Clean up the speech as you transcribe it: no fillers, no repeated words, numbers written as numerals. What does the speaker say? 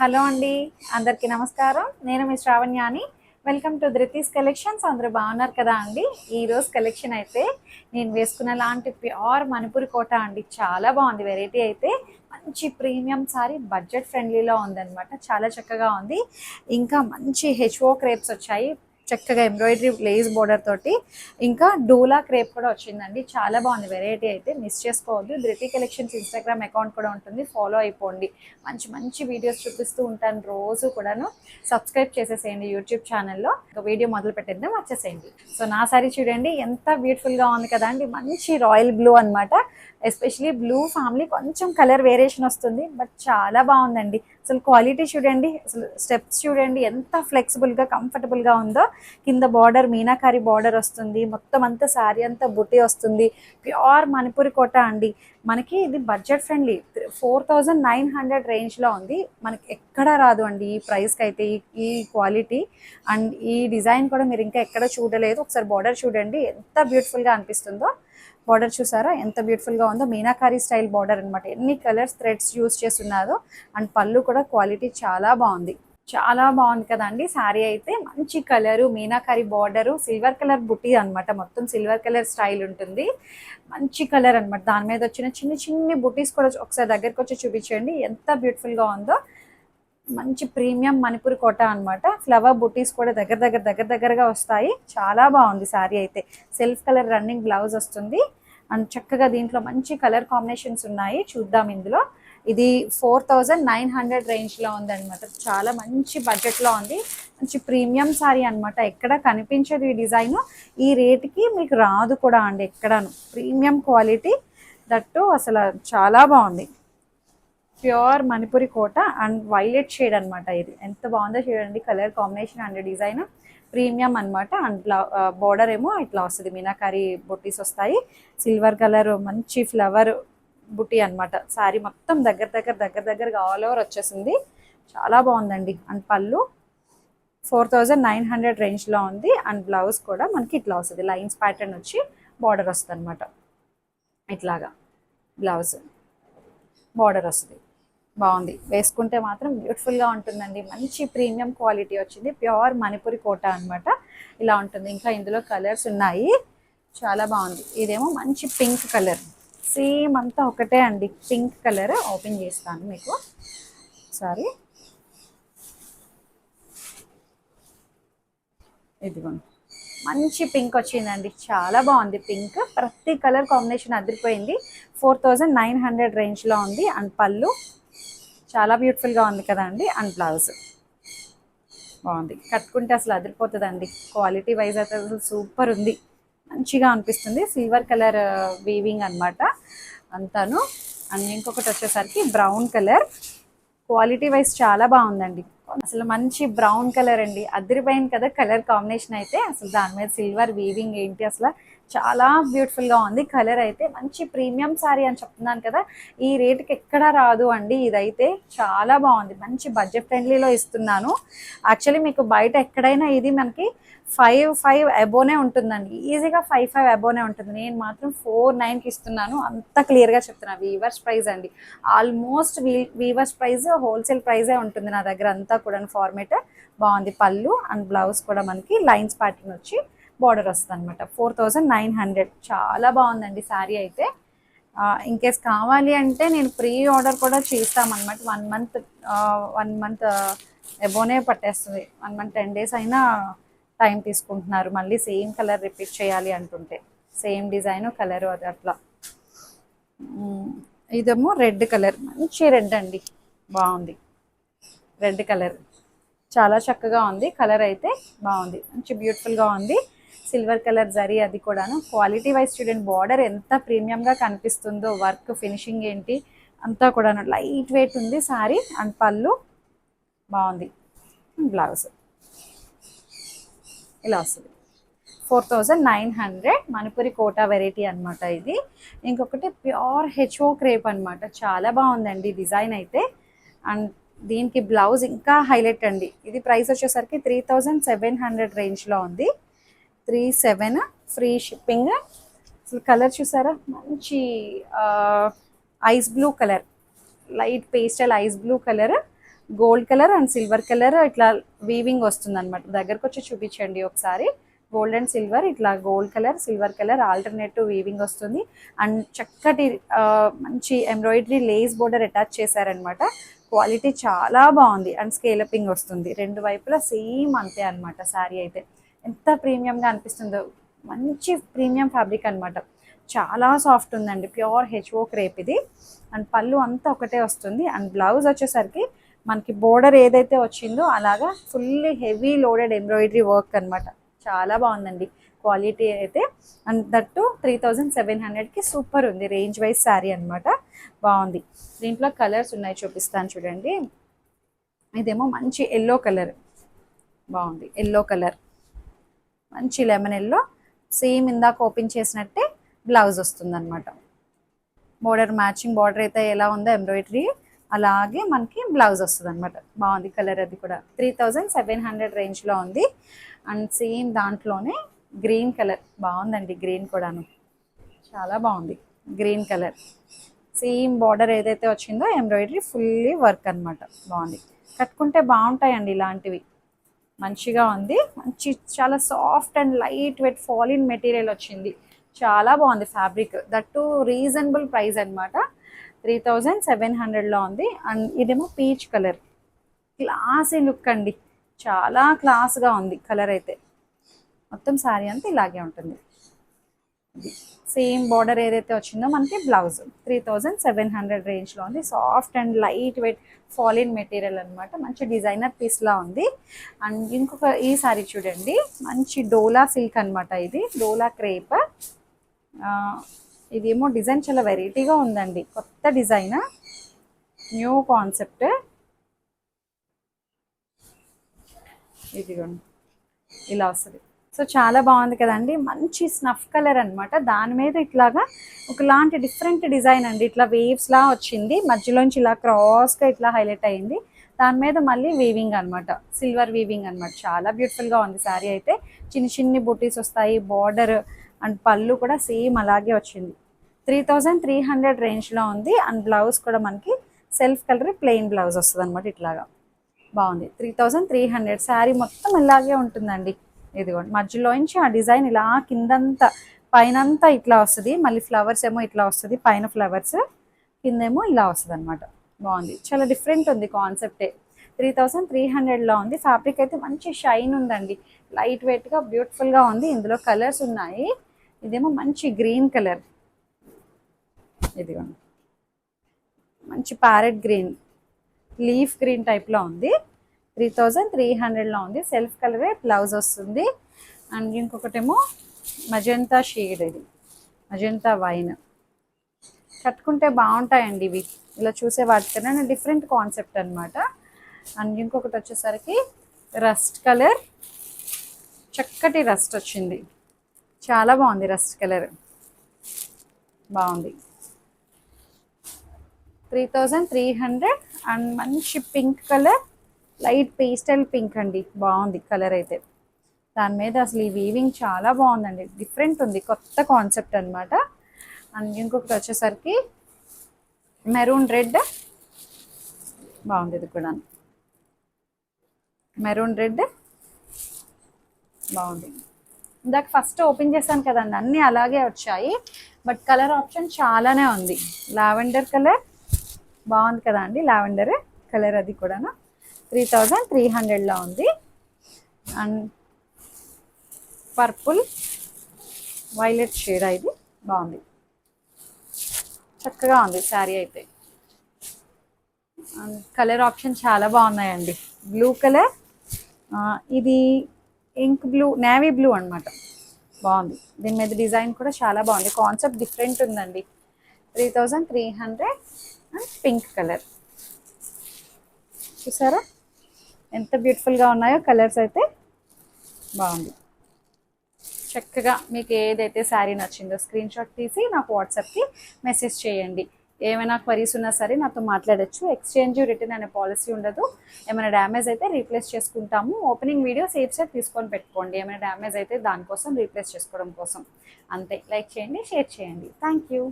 Hello అండి, అందరికీ నమస్కారం. నేను మీ శ్రావణ్యాని. Welcome to Dhruti's collections. అందరూ బాగున్నారు కదా అండి. ఈరోజు కలెక్షన్ అయితే నేను వేసుకున్న లాంటి ప్యూర్ మణిపూరి కోట అండి. చాలా బాగుంది వెరైటీ అయితే. మంచి ప్రీమియం సారీ బడ్జెట్ ఫ్రెండ్లీలో ఉందన్నమాట. చాలా చక్కగా ఉంది. ఇంకా మంచి హెచ్ఓ క్రేప్స్ వచ్చాయి, చక్కగా ఎంబ్రాయిడరీ లేస్ బోర్డర్ తోటి. ఇంకా డోలా క్రేప్ కూడా వచ్చిందండి. చాలా బాగుంది వెరైటీ అయితే, మిస్ చేసుకోవద్దు. ధృతి కలెక్షన్స్ ఇన్స్టాగ్రామ్ అకౌంట్ కూడా ఉంటుంది, ఫాలో అయిపోండి. మంచి మంచి వీడియోస్ చూపిస్తూ ఉంటాను రోజు కూడాను. సబ్స్క్రైబ్ చేసేసేయండి యూట్యూబ్ ఛానల్లో. ఒక వీడియో మొదలు పెట్టేద్దాం, వచ్చేసేయండి. సో నా సారీ చూడండి, ఎంత బ్యూటిఫుల్గా ఉంది కదా అండి. మంచి రాయల్ బ్లూ అనమాట. ఎస్పెషలీ బ్లూ ఫ్యామిలీ కొంచెం కలర్ వేరియేషన్ వస్తుంది, బట్ చాలా బాగుందండి. అసలు క్వాలిటీ చూడండి, అసలు స్టెప్స్ చూడండి ఎంత ఫ్లెక్సిబుల్గా కంఫర్టబుల్గా ఉందో. కింద బార్డర్ మీనాకారి బార్డర్ వస్తుంది, మొత్తం అంతా శారీ అంతా బుట్టి వస్తుంది. ప్యూర్ మణిపూరి కోట అండి. మనకి ఇది బడ్జెట్ ఫ్రెండ్లీ, 4900 రేంజ్లో ఉంది. మనకి ఎక్కడ రాదు అండి ఈ ప్రైస్కి అయితే, ఈ క్వాలిటీ అండ్ ఈ డిజైన్ కూడా మీరు ఇంకా ఎక్కడ చూడలేదు. ఒకసారి బార్డర్ చూడండి ఎంత బ్యూటిఫుల్గా అనిపిస్తుందో. బార్డర్ చూసారా ఎంత బ్యూటిఫుల్గా ఉందో. మీనాకారి స్టైల్ బార్డర్ అనమాట. ఎన్ని కలర్స్ థ్రెడ్స్ యూజ్ చేస్తున్నారో. అండ్ పళ్ళు కూడా క్వాలిటీ చాలా బాగుంది. చాలా బాగుంది కదండి శారీ అయితే. మంచి colour, meenakari border, silver colour బుట్టి అనమాట. మొత్తం సిల్వర్ కలర్ స్టైల్ ఉంటుంది. మంచి కలర్ అనమాట. దాని మీద వచ్చిన చిన్న చిన్ని బుట్టీస్ కూడా ఒకసారి దగ్గరికి వచ్చి చూపించండి ఎంత బ్యూటిఫుల్గా ఉందో. మంచి ప్రీమియం మణిపూరి కోట అనమాట. ఫ్లవర్ బుట్టీస్ కూడా దగ్గరగా వస్తాయి. చాలా బాగుంది శారీ అయితే. సెల్ఫ్ కలర్ రన్నింగ్ బ్లౌజ్ వస్తుంది. అండ్ చక్కగా దీంట్లో మంచి కలర్ కాంబినేషన్స్ ఉన్నాయి, చూద్దాం ఇందులో. ఇది 4900 రేంజ్లో ఉందన్నమాట. చాలా మంచి బడ్జెట్లో ఉంది. మంచి ప్రీమియం శారీ అనమాట. ఎక్కడ కనిపించదు ఈ డిజైన్. ఈ రేటుకి మీకు రాదు కూడా అండి ఎక్కడాను. Premium quality that. అసలు చాలా బాగుంది. Pure Manipuri Kota and violet shade అనమాట. ఇది ఎంత బాగుందో చూడండి, colour combination and design. Premium అనమాట. అండ్ బోర్డర్ ఏమో ఇట్లా వస్తుంది, మీనాకారి బుట్టీస్ వస్తాయి. సిల్వర్ కలర్ మంచి ఫ్లవర్ బుట్టి అనమాట. శారీ మొత్తం దగ్గరగా ఆల్ ఓవర్ వచ్చేసింది. చాలా బాగుందండి. అండ్ పళ్ళు 4900 రేంజ్లో ఉంది. అండ్ బ్లౌజ్ కూడా మనకి ఇట్లా వస్తుంది, లైన్స్ ప్యాటర్న్ వచ్చి బార్డర్ వస్తుంది అనమాట. ఇట్లాగా బ్లౌజ్ బార్డర్ వస్తుంది. బాగుంది, వేసుకుంటే మాత్రం బ్యూటిఫుల్గా ఉంటుందండి. మంచి ప్రీమియం క్వాలిటీ వచ్చింది. ప్యూర్ మణిపూరి కోట అనమాట. ఇలా ఉంటుంది. ఇంకా ఇందులో కలర్స్ ఉన్నాయి. చాలా బాగుంది. ఇదేమో మంచి పింక్ కలర్, సేమ్ అంతా ఒకటే అండి. పింక్ కలర్ ఓపెన్ చేస్తాను మీకు సారీ. ఇదిగోండి, మంచి పింక్ వచ్చిందండి. చాలా బాగుంది పింక్. ప్రతి కలర్ కాంబినేషన్ అదిరిపోయింది. 4900 రేంజ్లో ఉంది. అండ్ పళ్ళు చాలా బ్యూటిఫుల్గా ఉంది కదండి. అండ్ బ్లౌజ్ బాగుంది. కట్టుకుంటే అసలు అదిరిపోతుందండి. క్వాలిటీ వైజ్ అయితే అసలు సూపర్ ఉంది. మంచిగా అనిపిస్తుంది. సిల్వర్ కలర్ వీవింగ్ అనమాట అంతాను. అండ్ ఇంకొకటి వచ్చేసరికి బ్రౌన్ కలర్. క్వాలిటీ వైజ్ చాలా బాగుందండి. అసలు మంచి బ్రౌన్ కలర్ అండి. అదిరిపోయింది కదా కలర్ కాంబినేషన్ అయితే. అసలు దాని మీద సిల్వర్ వీవింగ్ ఏంటి, అసలు చాలా బ్యూటిఫుల్గా ఉంది. కలర్ అయితే మంచి ప్రీమియం శారీ అని చెప్తున్నాను కదా, ఈ రేటుకి ఎక్కడా రాదు అండి. ఇదైతే చాలా బాగుంది. మంచి బడ్జెట్ ఫ్రెండ్లీలో ఇస్తున్నాను. యాక్చువల్లీ మీకు బయట ఎక్కడైనా ఇది మనకి 5 అబోనే ఉంటుందండి. ఈజీగా 5 అబోనే ఉంటుంది. నేను మాత్రం 49కి ఇస్తున్నాను. అంత క్లియర్గా చెప్తున్నాను. వీవర్స్ ప్రైస్ అండి. ఆల్మోస్ట్ వీవర్స్ ప్రైస్, హోల్సేల్ ప్రైజే ఉంటుంది నా దగ్గర అంతా కూడా. ఫార్మేట్ బాగుంది. పళ్ళు అండ్ బ్లౌజ్ కూడా మనకి లైన్స్ ప్యాటర్న్ వచ్చి బార్డర్ వస్తుంది అనమాట. 4900. చాలా బాగుందండి శారీ అయితే. ఇన్కేస్ కావాలి అంటే నేను ప్రీ ఆర్డర్ కూడా చేస్తామన్నమాట. 1 మంత్ ఎబోనే పట్టేస్తుంది. 1 మంత్ 10 days అయినా టైం తీసుకుంటున్నారు. మళ్ళీ సేమ్ కలర్ రిపీట్ చేయాలి అంటుంటే, సేమ్ డిజైన్ కలర్ అది అట్లా. ఇదేమో రెడ్ కలర్, మంచి రెడ్ అండి. బాగుంది రెడ్ కలర్. చాలా చక్కగా ఉంది. కలర్ అయితే బాగుంది, మంచి బ్యూటిఫుల్గా ఉంది. సిల్వర్ కలర్ జరీ అది కూడాను. క్వాలిటీ వైజ్ చూడండి, బార్డర్ ఎంత ప్రీమియంగా కనిపిస్తుందో. వర్క్ ఫినిషింగ్ ఏంటి అంతా కూడాను లైట్ వెయిట్ ఉంది శారీ. అండ్ పళ్ళు బాగుంది. బ్లౌజ్ ఇలా వస్తుంది. 4900 మణిపూరి కోటా వెరైటీ అనమాట ఇది. ఇంకొకటి ప్యూర్ హెచ్ఓ క్రేప్ అనమాట. చాలా బాగుందండి డిజైన్ అయితే. అండ్ దీనికి బ్లౌజ్ ఇంకా హైలైట్ అండి. ఇది ప్రైస్ వచ్చేసరికి 3700 రేంజ్లో ఉంది. 37 ఫ్రీ షిప్పింగ్. అసలు కలర్ చూసారా, మంచి ice blue colour, light pastel ice blue colour. Gold colour and silver colour ఇట్లా వీవింగ్ వస్తుంది అనమాట. దగ్గరకు వచ్చి చూపించండి ఒకసారి. గోల్డ్ అండ్ సిల్వర్ ఇట్లా gold colour silver colour alternative weaving వస్తుంది. అండ్ చక్కటి మంచి ఎంబ్రాయిడరీ లేస్ బోర్డర్ అటాచ్ చేశారనమాట. క్వాలిటీ చాలా బాగుంది అండ్ స్కేలపింగ్ వస్తుంది. రెండు వైపులా సేమ్ అంతే అనమాట. శారీ అయితే ఎంత ప్రీమియంగా అనిపిస్తుందో. మంచి ప్రీమియం ఫ్యాబ్రిక్ అనమాట. చాలా సాఫ్ట్ ఉందండి. ప్యూర్ హెచ్ఓ క్రేప్ ఇది. అండ్ పళ్ళు అంతా ఒకటే వస్తుంది. అండ్ బ్లౌజ్ వచ్చేసరికి మనకి బోర్డర్ ఏదైతే వచ్చిందో అలాగా fully heavy loaded embroidery work అనమాట. చాలా బాగుందండి క్వాలిటీ అయితే. అండ్ దట్టు 3700కి సూపర్ ఉంది. రేంజ్ వైజ్ శారీ అనమాట. బాగుంది. దీంట్లో కలర్స్ ఉన్నాయి, చూపిస్తాను చూడండి. ఇదేమో మంచి ఎల్లో కలర్, బాగుంది. ఎల్లో కలర్ మంచి లెమన్ ఎల్లో. సేమ్ ఇందాక ఓపెన్ చేసినట్టే బ్లౌజ్ వస్తుంది అనమాట. బోర్డర్ మ్యాచింగ్ బార్డర్ అయితే ఎలా ఉందో ఎంబ్రాయిడరీ అలాగే మనకి బ్లౌజ్ వస్తుంది అనమాట. బాగుంది కలర్. అది కూడా 3700 రేంజ్లో ఉంది. అండ్ సేమ్ దాంట్లోనే గ్రీన్ కలర్ బాగుందండి. గ్రీన్ కూడాను చాలా బాగుంది. గ్రీన్ కలర్ సేమ్ బార్డర్ ఏదైతే వచ్చిందో ఎంబ్రాయిడరీ ఫుల్లీ వర్క్ అనమాట. బాగుంది. కట్టుకుంటే బాగుంటాయండి ఇలాంటివి. మంచిగా ఉంది. మంచి చాలా సాఫ్ట్ అండ్ లైట్ వెయిట్ ఫాలిన్ మెటీరియల్ వచ్చింది. చాలా బాగుంది ఫ్యాబ్రిక్. దట్టు రీజనబుల్ ప్రైస్ అనమాట. 3700లో ఉంది. అండ్ ఇదేమో పీచ్ కలర్. క్లాసీ లుక్ అండి. చాలా క్లాస్గా ఉంది కలర్ అయితే. మొత్తం శారీ అంతా ఇలాగే ఉంటుంది. సేమ్ బార్డర్ ఏదైతే వచ్చిందో మనకి బ్లౌజ్ 3700 రేంజ్లో ఉంది. సాఫ్ట్ అండ్ లైట్ వెయిట్ ఫాలిన్ మెటీరియల్ అనమాట. మంచి డిజైనర్ పీస్లా ఉంది. అండ్ ఇంకొక ఈ శారీ చూడండి. మంచి డోలా సిల్క్ అనమాట. ఇది డోలా క్రేప్. ఇదేమో డిజైన్ చాలా వెరైటీగా ఉందండి. కొత్త డిజైన్, న్యూ కాన్సెప్ట్. ఇదిగోండి ఇలా వస్తుంది. సో చాలా బాగుంది కదండి. మంచి స్నఫ్ కలర్ అనమాట. దాని మీద ఇట్లాగా ఒకలాంటి డిఫరెంట్ డిజైన్ అండి. ఇట్లా వేవ్స్ లా వచ్చింది. మధ్యలోంచి ఇలా క్రాస్గా ఇట్లా హైలైట్ అయింది. దాని మీద మళ్ళీ వీవింగ్ అనమాట. సిల్వర్ వీవింగ్ అనమాట. చాలా బ్యూటిఫుల్గా ఉంది శారీ అయితే. చిన్ని చిన్ని బూటీస్ వస్తాయి. బార్డర్ అండ్ పళ్ళు కూడా సేమ్ అలాగే వచ్చింది. 3300 రేంజ్లో ఉంది. అండ్ బ్లౌజ్ కూడా మనకి సెల్ఫ్ కలర్ ప్లెయిన్ బ్లౌజ్ వస్తుంది అనమాట. ఇట్లాగా బాగుంది. 3300 శారీ మొత్తం ఇలాగే ఉంటుందండి. ఇదిగోండి మధ్యలోంచి ఆ డిజైన్ ఇలా కిందంతా పైనంతా ఇట్లా వస్తుంది. మళ్ళీ ఫ్లవర్స్ ఏమో ఇట్లా వస్తుంది. పైన ఫ్లవర్స్ కిందేమో ఇలా వస్తుంది అనమాట. బాగుంది. చాలా డిఫరెంట్ ఉంది కాన్సెప్టే. 3300లో ఉంది. ఫ్యాబ్రిక్ అయితే మంచి షైన్ ఉందండి. లైట్ వెయిట్గా బ్యూటిఫుల్గా ఉంది. ఇందులో కలర్స్ ఉన్నాయి. ఇదేమో మంచి గ్రీన్ కలర్. ఇదిగోండి మంచి ప్యారెట్ గ్రీన్, లీఫ్ గ్రీన్ టైప్లో ఉంది. 3300లో ఉంది. సెల్ఫ్ కలరే బ్లౌజ్ వస్తుంది. అండ్ ఇంకొకటేమో మజంతా షేడ్. ఇది మజంతా వైన్. కట్టుకుంటే బాగుంటాయండి ఇవి. ఇలా చూసే వాటికన్నా డిఫరెంట్ కాన్సెప్ట్ అనమాట. అండ్ ఇంకొకటి వచ్చేసరికి రస్ట్ కలర్. చక్కటి రస్ట్ వచ్చింది. చాలా బాగుంది రస్ట్ కలర్. బాగుంది. 3300. అండ్ మంచి pink colour, light pastel pink అండి. బాగుంది కలర్ అయితే. దాని మీద అసలు ఈ వీవింగ్ చాలా బాగుందండి. డిఫరెంట్ ఉంది. కొత్త కాన్సెప్ట్ అనమాట. అండ్ ఇంకొకటి వచ్చేసరికి మెరూన్ రెడ్. బాగుంది. ఇది కూడా మెరూన్ రెడ్ బాగుంది. ఇందాక ఫస్ట్ ఓపెన్ చేశాను కదండి, అన్నీ అలాగే వచ్చాయి. బట్ కలర్ ఆప్షన్ చాలానే ఉంది. లావెండర్ కలర్ బాగుంది కదా అండి. లావెండర్ కలర్ అది కూడా 3300లో ఉంది. And purple violet shade. ఇది బాగుంది. చక్కగా ఉంది శారీ అయితే. అండ్ కలర్ ఆప్షన్ చాలా బాగున్నాయండి. బ్లూ కలర్, ఇది ఇంక్ బ్లూ, నేవీ బ్లూ అనమాట. బాగుంది. దీని మీద డిజైన్ కూడా చాలా బాగుంది. కాన్సెప్ట్ డిఫరెంట్ ఉందండి. 3300. అండ్ పింక్ కలర్ చూసారా ఎంత బ్యూటిఫుల్గా ఉన్నాయో కలర్స్ అయితే. బాగుంది. చక్కగా మీకు ఏదైతే శారీ నచ్చిందో స్క్రీన్ షాట్ తీసి నాకు వాట్సాప్కి మెసేజ్ చేయండి. ఏమైనా క్వరీస్ ఉన్నా సరే నాతో మాట్లాడచ్చు. ఎక్స్చేంజ్ రిటర్న్ అనే పాలసీ ఉండదు. ఏమైనా డ్యామేజ్ అయితే రీప్లేస్ చేసుకుంటాము. ఓపెనింగ్ వీడియో సేఫ్ తీసుకొని పెట్టుకోండి. ఏమైనా డ్యామేజ్ అయితే దానికోసం రీప్లేస్ చేసుకోవడం కోసం అంతే. లైక్ చేయండి, షేర్ చేయండి. Thank you.